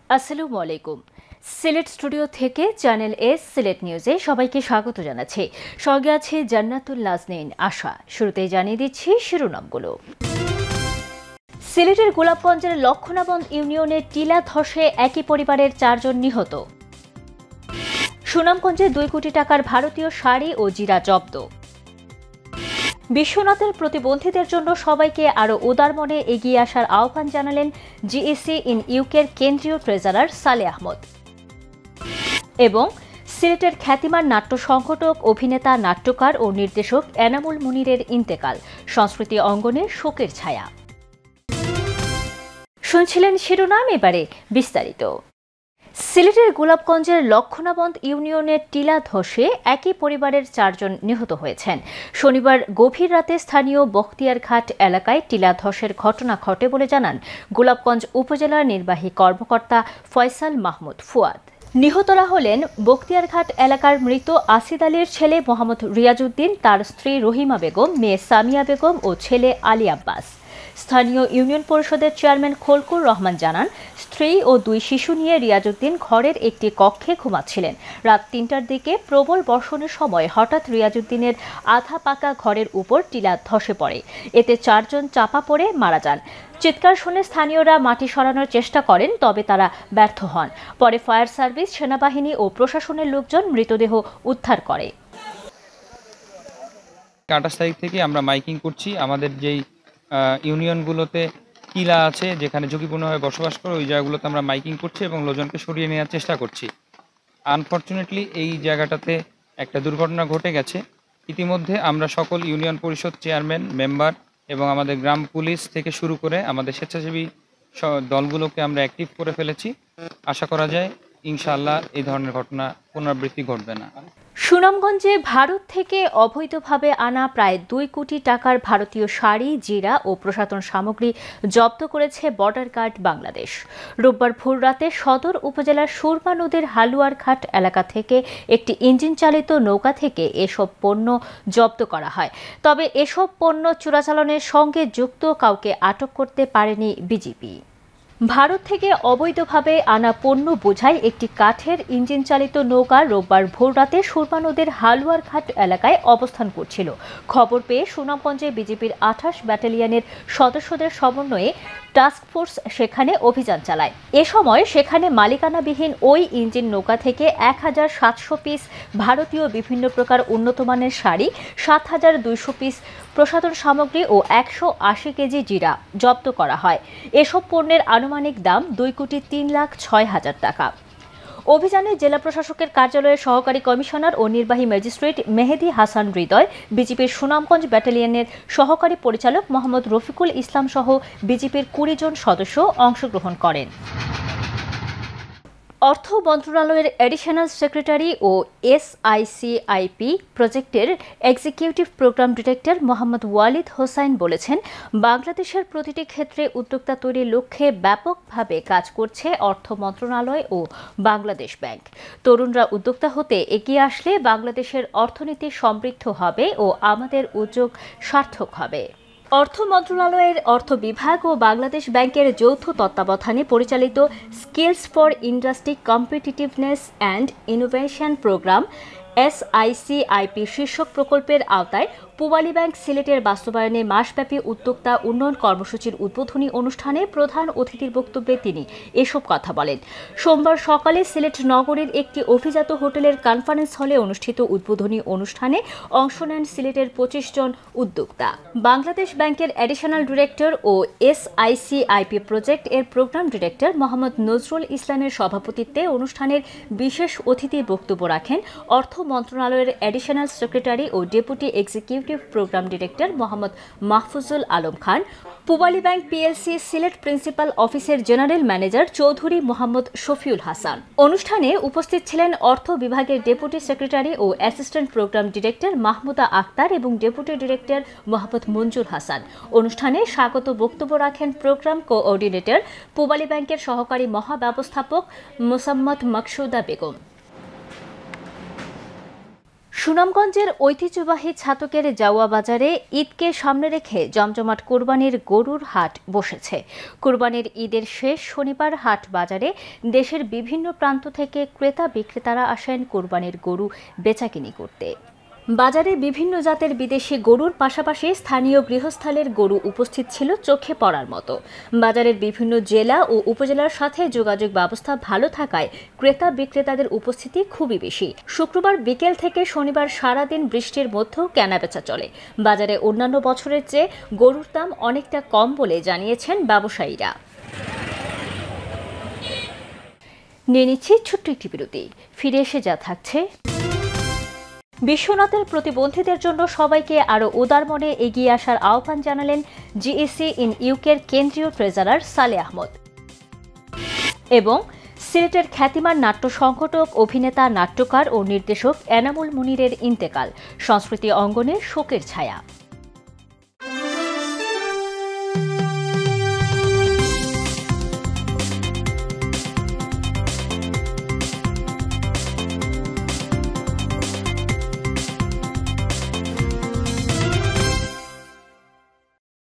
আসসালামু আলাইকুম। সিলেট স্টুডিও থেকে চ্যানেল এস সিলেট নিউজে সবাইকে স্বাগত জানাচ্ছি। সঙ্গে আছে জান্নাতুল নাজনীন আশা। শুরুতেই জানিয়ে দিচ্ছি শিরোনামগুলো। সিলেটের গোলাপগঞ্জের লক্ষণাবন্দ ইউনিয়নের টিলা ধসে একই পরিবারের 4 জন নিহত। সুনামগঞ্জে 2 কোটি টাকার ভারতীয় শাড়ি ও জিরা জব্দ। বিশ্বনাথের প্রতিবন্ধীদের জন্য সবাইকে আরও উদার মনে এগিয়ে আসার আহ্বান জানালেন জিএসি ইন ইউকের কেন্দ্রীয় ট্রেজারার সালে আহমদ। এবং সিলেটের খ্যাতিমান নাট্য সংগঠক, অভিনেতা, নাট্যকার ও নির্দেশক এনামুল মুনিরের ইন্তেকাল, সংস্কৃতি অঙ্গনে শোকের ছায়া। শুনছিলেন শিরোনাম, এবারে বিস্তারিত। সিলেটের গোলাপগঞ্জের লক্ষণাবন্দ ইউনিয়নের টিলা ধসে একই পরিবারের 4 জন নিহত হয়েছেন। শনিবার গভীর রাতে স্থানীয় বখতিয়ারঘাট এলাকায় টিলা ধসের ঘটনা ঘটে বলে জানান গোলাপগঞ্জ উপজেলার নির্বাহী কর্মকর্তা ফয়সাল মাহমুদ ফুয়াদ। নিহতরা হলেন বখতিয়ারঘাট এলাকার মৃত আসিদ আলীর ছেলে মোহাম্মদ রিয়াজউদ্দিন, তার স্ত্রী রহিমা বেগম, মেয়ে সামিয়া বেগম ও ছেলে আলী আব্বাস। স্থানীয় ইউনিয়ন পরিষদের চেয়ারম্যান খোলকুর রহমান জানান, স্ত্রী ও 2 শিশু নিয়ে রিয়াজউদ্দিন ঘরের একটি কক্ষে ঘুমাচ্ছিলেন। রাত 3টার দিকে প্রবল বর্ষণের সময় হঠাৎ রিয়াজউদ্দিনের আধা পাকা ঘরের উপর টিলা ধসে পড়ে। এতে 4 জন চাপা পড়ে মারা যান। চিৎকার শুনে স্থানীয়রা মাটি সরানোর চেষ্টা করেন, তবে তারা ব্যর্থ হন। পরে ফায়ার সার্ভিস, সেনাবাহিনী ও প্রশাসনের লোকজন মৃতদেহ উদ্ধার করে। 28 তারিখ থেকে আমরা মাইকিং করছি। আমাদের যেই ইউনিয়নগুলোতে টিলা আছে, যেখানে ঝুঁকিপূর্ণভাবে বসবাস করে, ওই জায়গাগুলোতে আমরা মাইকিং করছি এবং লোকজনকে সরিয়ে নেওয়ার চেষ্টা করছি। আনফর্চুনেটলি এই জায়গাটাতে একটা দুর্ঘটনা ঘটে গেছে। ইতিমধ্যে আমরা সকল ইউনিয়ন পরিষদ চেয়ারম্যান, মেম্বার এবং আমাদের গ্রাম পুলিশ থেকে শুরু করে আমাদের স্বেচ্ছাসেবী দলগুলোকে আমরা অ্যাক্টিভ করে ফেলেছি। আশা করা যায় ইনশাআল্লাহ এই ধরনের ঘটনা পুনরাবৃত্তি ঘটবে না। সুনামগঞ্জে ভারত থেকে অবৈধভাবে আনা প্রায় 2 কোটি টাকার ভারতীয় শাড়ি, জিরা ও প্রসাধন সামগ্রী জব্দ করেছে বর্ডার গার্ড বাংলাদেশ। রোববার ভোররাতে সদর উপজেলার সুরমা নদীর হালুয়ারঘাট এলাকা থেকে একটি ইঞ্জিন চালিত নৌকা থেকে এসব পণ্য জব্দ করা হয়। তবে এসব পণ্য চোরাচালানের সঙ্গে যুক্ত কাউকে আটক করতে পারেনি বিজিবি। ভারত থেকে অবৈধভাবে আনা পণ্য বোঝাই একটি কাঠের ইঞ্জিন চালিত নৌকা রোববার ভোররাতে সুরমা নদীর হালুয়ারঘাট এলাকায় অবস্থান করছিল। খবর পেয়ে সুনামগঞ্জে বিজেপির 28 ব্যাটালিয়নের সদস্যদের সমন্বয়ে টাস্কফোর্স সেখানে অভিযান চালায়। এ সময় সেখানে মালিকানাবিহীন ওই ইঞ্জিন নৌকা থেকে 1700 পিস ভারতীয় বিভিন্ন প্রকার উন্নতমানের শাড়ি, 7200 পিস প্রসাধন সামগ্রী ও 180 কেজি জিরা জব্দ করা হয়। এসব পণ্যের আনুমানিক দাম 2,03,06,000 টাকা। অভিযানে জেলা প্রশাসকের কার্যালয়ের সহকারী কমিশনার ও নির্বাহী ম্যাজিস্ট্রেট মেহেদী হাসান হৃদয়, বিজিপির সুনামগঞ্জ ব্যাটালিয়নের সহকারী পরিচালক মোহাম্মদ রফিকুল ইসলাম সহ বিজিপির 20 জন সদস্য অংশগ্রহণ করেন। অর্থ মন্ত্রণালয়ের অ্যাডিশনাল সেক্রেটারি ও এসআইসিআইপি প্রজেক্টের executive programme director Mohammad Walid Hossain বলেছেন, বাংলাদেশের প্রতিটি ক্ষেত্রে উদ্যোক্তা তৈরির লক্ষ্যে ব্যাপকভাবে কাজ করছে অর্থ মন্ত্রণালয় ও বাংলাদেশ ব্যাংক। তরুণরা উদ্যোক্তা হতে এগিয়ে আসলে বাংলাদেশের অর্থনীতি সমৃদ্ধ হবে ও আমাদের উদ্যোগ সার্থক হবে। অর্থ মন্ত্রণালয়ের অর্থ বিভাগ ও বাংলাদেশ ব্যাংকের যৌথ তত্ত্বাবধানে পরিচালিত skills for industry competitiveness and innovation programme SICIP শীর্ষক প্রকল্পের আওতায় পূবালী ব্যাংক সিলেটের বাস্তবায়নে মাসব্যাপী উদ্যোক্তা উন্নয়ন কর্মসূচির উদ্বোধনী অনুষ্ঠানে প্রধান অতিথির বক্তব্যে তিনি এসব কথা বলেন। সোমবার সকালে সিলেট নগরীর একটি অভিজাত হোটেলের কনফারেন্স হলে অনুষ্ঠিত উদ্বোধনী অনুষ্ঠানে অংশ নেন সিলেটের 25 জন উদ্যোক্তা। বাংলাদেশ ব্যাংকের অ্যাডিশনাল ডিরেক্টর ও এসআইসিআইপি প্রজেক্ট এর প্রোগ্রাম ডিরেক্টর মোহাম্মদ নজরুল ইসলামের সভাপতিত্বে অনুষ্ঠানের বিশেষ অতিথি বক্তব্য রাখেন অর্থ মন্ত্রণালয়ের অ্যাডিশনাল সেক্রেটারি ও deputy executive programme director Mohammad Mahfuzul Alam Khan, Pubali bank PLC Sylhet principal অফিসের জেনারেল ম্যানেজার চৌধুরী মোহাম্মদ শফিউল হাসান। অনুষ্ঠানে উপস্থিত ছিলেন অর্থ বিভাগের ডেপুটি সেক্রেটারি ও assistant programme director Mahmuda Akter এবং ডেপুটি ডিরেক্টর মোহাম্মদ মঞ্জুর হাসান। অনুষ্ঠানে স্বাগত বক্তব্য রাখেন প্রোগ্রাম কোঅর্ডিনেটর, পূবালী ব্যাংকের সহকারী মহাব্যবস্থাপক মোসাম্মদ মকসুদা বেগম। সুনামগঞ্জের ঐতিহ্যবাহী ছাতকের জাওয়া বাজারে ঈদকে সামনে রেখে জমজমাট কোরবানির গরুর হাট বসেছে। কোরবানির ঈদের শেষ শনিবার হাট বাজারে দেশের বিভিন্ন প্রান্ত থেকে ক্রেতা বিক্রেতারা আসেন কোরবানির গরু বেচাকিনি করতে। বাজারে বিভিন্ন জাতের বিদেশি গরুর পাশাপাশি স্থানীয় গৃহস্থালের গরু উপস্থিত ছিল চোখে পড়ার মতো। বাজারের বিভিন্ন জেলা ও উপজেলার সাথে যোগাযোগ ব্যবস্থা ভালো থাকায় ক্রেতা বিক্রেতাদের উপস্থিতি খুবই বেশি। শুক্রবার বিকেল থেকে শনিবার সারাদিন বৃষ্টির মধ্যেও কেনাবেচা চলে। বাজারে অন্যান্য বছরের চেয়ে গরুর দাম অনেকটা কম বলে জানিয়েছেন ব্যবসায়ীরা। নিয়ে নিচ্ছি ছোট্ট একটি বিরতি, ফিরে এসে যা থাকছে। বিশ্বনাথের প্রতিবন্ধীদের জন্য সবাইকে আরও উদার মনে এগিয়ে আসার আহ্বান জানালেন জিএসি ইন ইউকের কেন্দ্রীয় ট্রেজারার সালে আহমদ। এবং সিলেটের খ্যাতিমান নাট্য সংগঠক, অভিনেতা, নাট্যকার ও নির্দেশক এনামুল মুনিরের ইন্তেকাল, সংস্কৃতি অঙ্গনে শোকের ছায়া।